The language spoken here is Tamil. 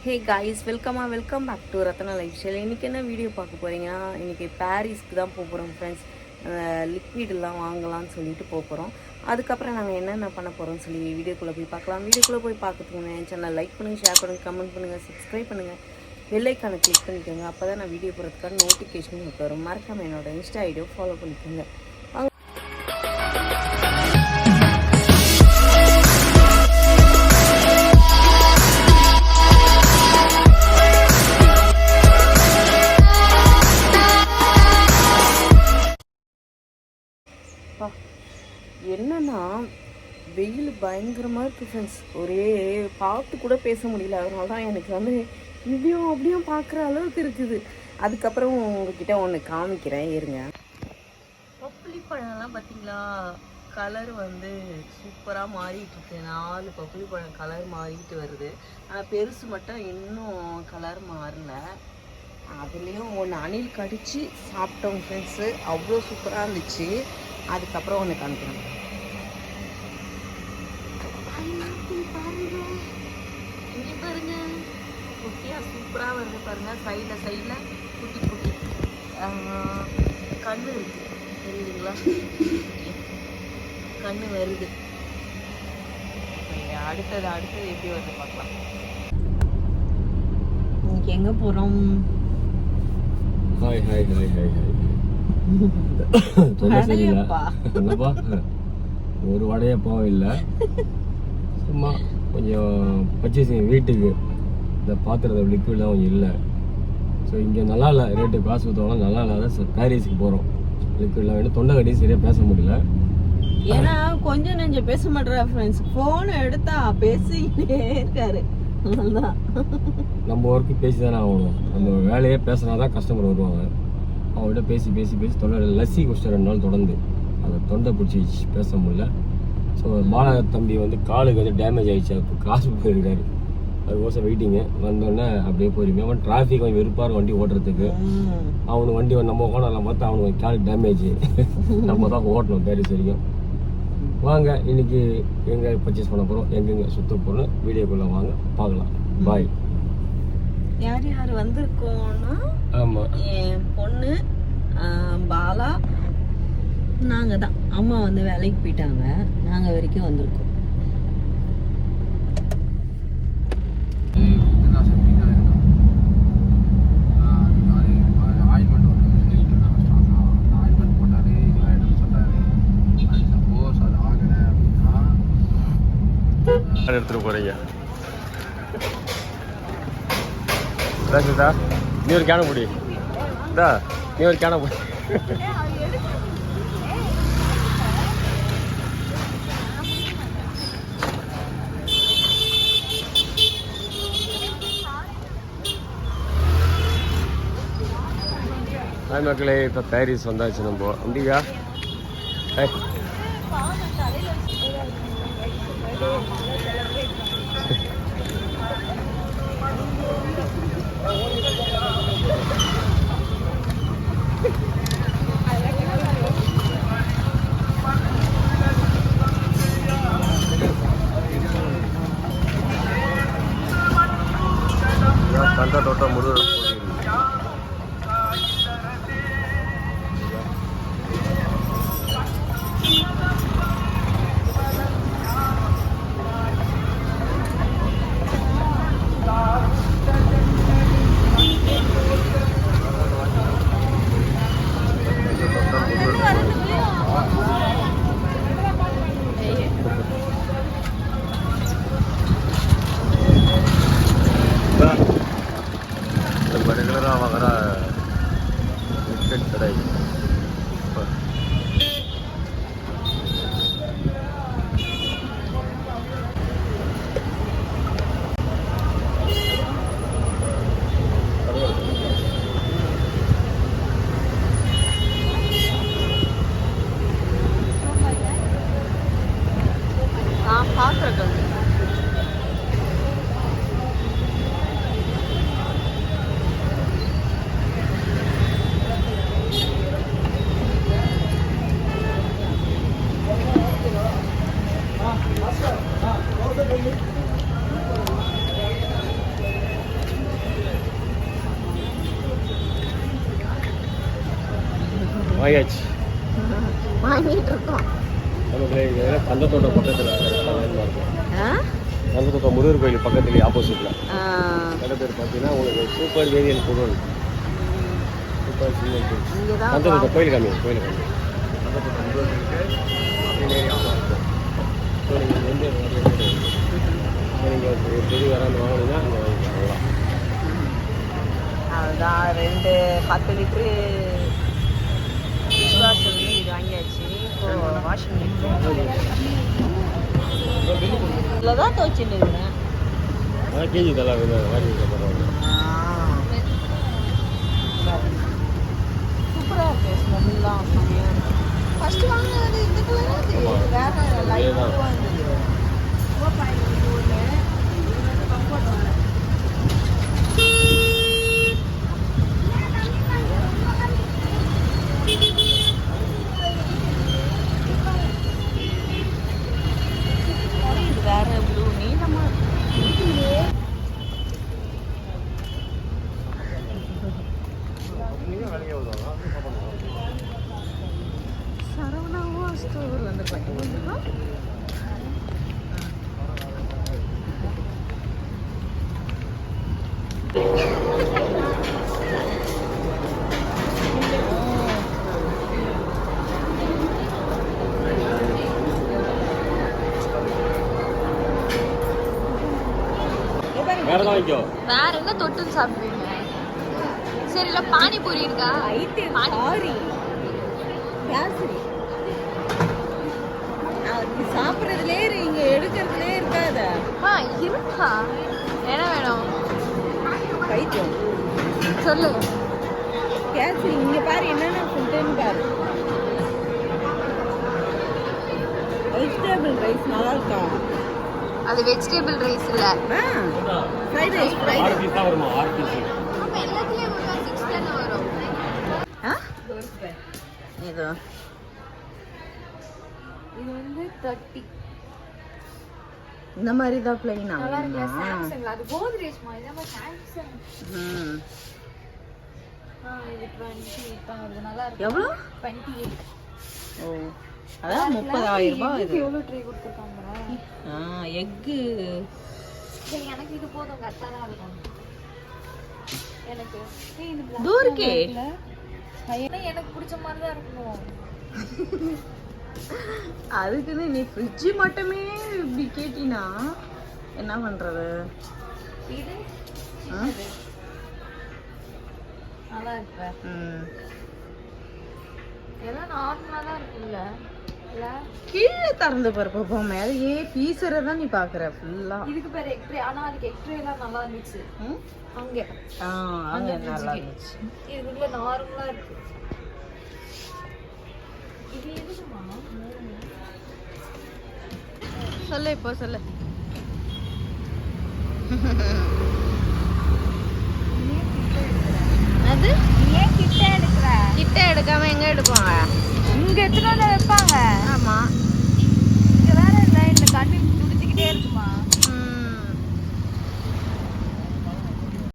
Hey guys, welcome back to Ratna lifestyle. இன்றைக்கி என்ன வீடியோ பார்க்க போகிறீங்கன்னா, இன்றைக்கி பாரிஸ்க்கு தான் போக போகிறோம் ஃப்ரெண்ட்ஸ். லிக்விடெலாம் வாங்கலாம்னு சொல்லிட்டு போகிறோம். அதுக்கப்புறம் நாங்கள் என்னென்ன பண்ண போகிறோம்னு சொல்லி வீடியோக்குள்ளே போய் பார்க்கலாம். வீடியோக்குள்ளே போய் பார்க்கறதுக்கு என் சேனல் லைக் பண்ணுங்கள், ஷேர் பண்ணுங்கள், கமெண்ட் பண்ணுங்கள், சப்ஸ்கிரைப் பண்ணுங்கள், பெல் ஐக்கானை கிளிக் பண்ணிக்கோங்க. அப்போ தான் நான் வீடியோ போகிறதுக்கான நோட்டிஃபிகேஷன் உங்களுக்கு வரும். மறக்காமல் என்னோட இன்ஸ்டா ஐடியோ ஃபாலோ பண்ணிக்கோங்க. என்னன்னா வெயில் பயங்கரமாக இருக்குது ஃப்ரெண்ட்ஸ். ஒரே பார்த்து கூட பேச முடியல. அதனால தான் எனக்கு வந்து இப்படியும் அப்படியும் பார்க்குற அளவுக்கு இருக்குது. அதுக்கப்புறம் உங்ககிட்ட ஒன்று காமிக்கிறேன் இருங்க. பப்புளி பழம்லாம் பார்த்தீங்களா, கலர் வந்து சூப்பராக மாறிட்டு இருக்கு. 4 பப்புளி பழம் கலர் மாறிட்டு வருது. ஆனால் பெருசு மட்டும் இன்னும் கலர் மாறல. அதுலேயும் ஒன்று அணில் கடிச்சு சாப்பிட்டோம் ஃப்ரெண்ட்ஸு. அவ்வளோ சூப்பராக இருந்துச்சு. அதுக்கப்புறம் ஒன்று காமிக்கிறேன் பாருங்க. குட்டியாக சூப்பராக வருது பாருங்க. சைடில் குட்டி குட்டி கண்ணு இருக்கு, தெரியுதுங்களா? கண்ணு வருது. அடுத்தது எப்படி வருது பார்க்கலாம். இன்னைக்கு எங்கே போகிறோம்? Hi hi hi hi hi. என்னப்பா, ஒரு வடையப்பாவும் இல்லை, சும்மா கொஞ்சம் பர்ச்சேசிங் வீட்டுக்கு இந்த பாத்திரத்தை லிக்விட்லாம் கொஞ்சம் இல்லை. ஸோ இங்கே நல்லா இல்லை, ரேட்டு காசு ஊற்றுவாங்க, நல்லா இல்லாத பாரிஸுக்கு போகிறோம். லிக்விட்லாம் வேணும். தொண்டை கட்டி சரியாக பேச முடியல. ஏன்னா கொஞ்சம் நெஞ்சம் பேச மாட்டேறா ஃப்ரெண்ட்ஸ். ஃபோனை எடுத்தா பேசிக்கிட்டே இருக்காரு. நம்ம ஒர்க்கு பேசி தானே ஆகணும். நம்ம வேலையே பேசினா தான் கஸ்டமர் வருவாங்க. அவங்கள்ட்ட பேசி பேசி பேசி தொண்டை லஸ்ஸி குடிச்சிட்டு 2 நாள் தொடர்ந்து அதை தொண்டை பிடிச்சி பேச முடியல. ஸோ பாலா தம்பி வந்து காலுக்கு வந்து டேமேஜ் ஆகிடுச்சு. அப்போ காசு போயிருக்காரு. அதுக்கோசம் வெயிட்டிங்கு. வந்தோடனே அப்படியே போயிருக்கேன். அவன் டிராஃபிக் கொஞ்சம் வெறுப்பாக வண்டி ஓட்டுறதுக்கு. அவனுக்கு வண்டி நம்ம ஓனரில் பார்த்து அவனுக்கு காலுக்கு டேமேஜ். நம்ம தான் ஓட்டணும் பாரிஸ் வரைக்கும். வாங்க இன்னைக்கு எங்கே பர்ச்சேஸ் பண்ண போகிறோம், எங்கெங்கே சுற்ற போகிறோம், வீடியோக்குள்ளே வாங்க பார்க்கலாம். பாய். யார் யார் வந்திருக்கோன்னா, ஆமாம், என் பொண்ணு பாலா, நாங்கள் தான். அம்மா வந்து வேலைக்கு போயிட்டாங்க. நாங்கள் வரைக்கும் வந்திருக்கோம். எடுத்துட்டு போறீங்க. நீ ஒரு கேன முடி, நீ ஒரு கேன முடி. ஹாய் மக்களே, இப்போ பாரிஸ் வந்தாச்சு நம்ம. அப்படியா? கண்ட தோட்டம் முருகர் கோயில். ரெகுலராக வாங்க வாயாச்சு வாங்கிட்டு இருக்கோம். நமக்கு கந்தத்தோட்டம் பக்கத்தில் இருக்கும். கந்தத்தோட்டம் முருகர் கோயில் பக்கத்துலேயே ஆப்போசிட்டில் கடை பேர் பார்த்தீங்கன்னா உங்களுக்கு சூப்பர் வேரியல் பொருள். சூப்பர் சில்வர் கந்தத்தோட்டம் கோயில் காமி கந்தத்தோட்டம் முருகர் கோயிலுக்கு ஸோ நீங்கள் வந்து நீங்கள் பெரிய வராமல் வாங்கினீங்கன்னா அங்கே வாங்கிக்கலாம். அதுதான் 2 10 லிட்டரு டிஷ்வாஷர் இது வாங்கியாச்சு. இப்போ வாஷிங் இதில் தான் துவைச்சிட்டு இருக்கேன். அதான் கேஜி தலை வாங்கி போடுறாங்க. சூப்பராக இருக்குது. ஸ்மெல்லாம் ஃபஸ்ட்டு வாங்கினது இந்த கலர் வேறு லைட்டாக இருந்தது. வேற ப்ளூ நீளமா சரவணாவா ஸ்டோர் வந்து பார்த்தீங்கன்னா வேற என்ன தொட்டுன்னு சாப்பிடுவீங்க? சரி இல்ல பானிபூரி இருக்கா? சாரி கேசரி அது சாப்பிட்றதுலே இங்க எடுக்கிறதுலே இருக்காத. இருக்கா? என்ன வேணும்? பைத்தியம் சொல்லு. கேசரி இங்க பாரு என்னென்ன ஃபுட்டுன்னு பாரு. வெஜிடபிள் ரைஸ் நல்லா இருக்கா? அது வெஜிடபிள் ரைஸ் இல்ல. Fried rice. வருமா 6 பீஸ்? அப்ப எல்லாத்துலயும் 6 தான வரும். இது இது வந்து 30. இந்த மாதிரி தான் பிளைனா நல்லா இருக்கு. சாம்சங்ல அது கோத்ரேஜ் மாதிரி நம்ம சாம்சங். இது 28 தான் வருது. நல்லா இருக்கு. எவ்வளவு? 28. ஓ அதான் 30,000 ரூபாய். இது எவ்வளவு ட்ரே கொடுத்திருக்காங்க? எக்கு. சரி எனக்கு இது போதும். கரெக்டா தான் இருக்கும் எனக்கு. இது தூர்க்கே எனக்கு பிடிச்ச மாதிரி தான் இருக்கும். அதுக்குன்னு நீ ஃப்ரிட்ஜ் மட்டுமே இப்படி கேட்டினா என்ன பண்றது? இது நல்லா இருக்கு. எல்லாம் நார்மலா தான் இருக்குல்ல. கீழே திறந்து பாருப்பா. மேலேயே பீசரை தான் நீ பாக்குற ஃபுல்லா. இதுக்கு பேர் எக்ட்ரே. ஆனா அதுக்கு எக்ட்ரே எல்லாம் நல்லா இருந்துச்சு. அங்க அங்க நல்லா இருந்துச்சு. இதுக்குள்ள நார்மலா இருக்கு. இது எதுக்குமா? சொல்லு இப்போ சொல்லு. அது ஏன் கிட்ட எடுக்கிற? கிட்ட எடுக்காம எங்க எடுப்பாங்க? இங்க எத்தனை வைப்பாங்க. ஆமா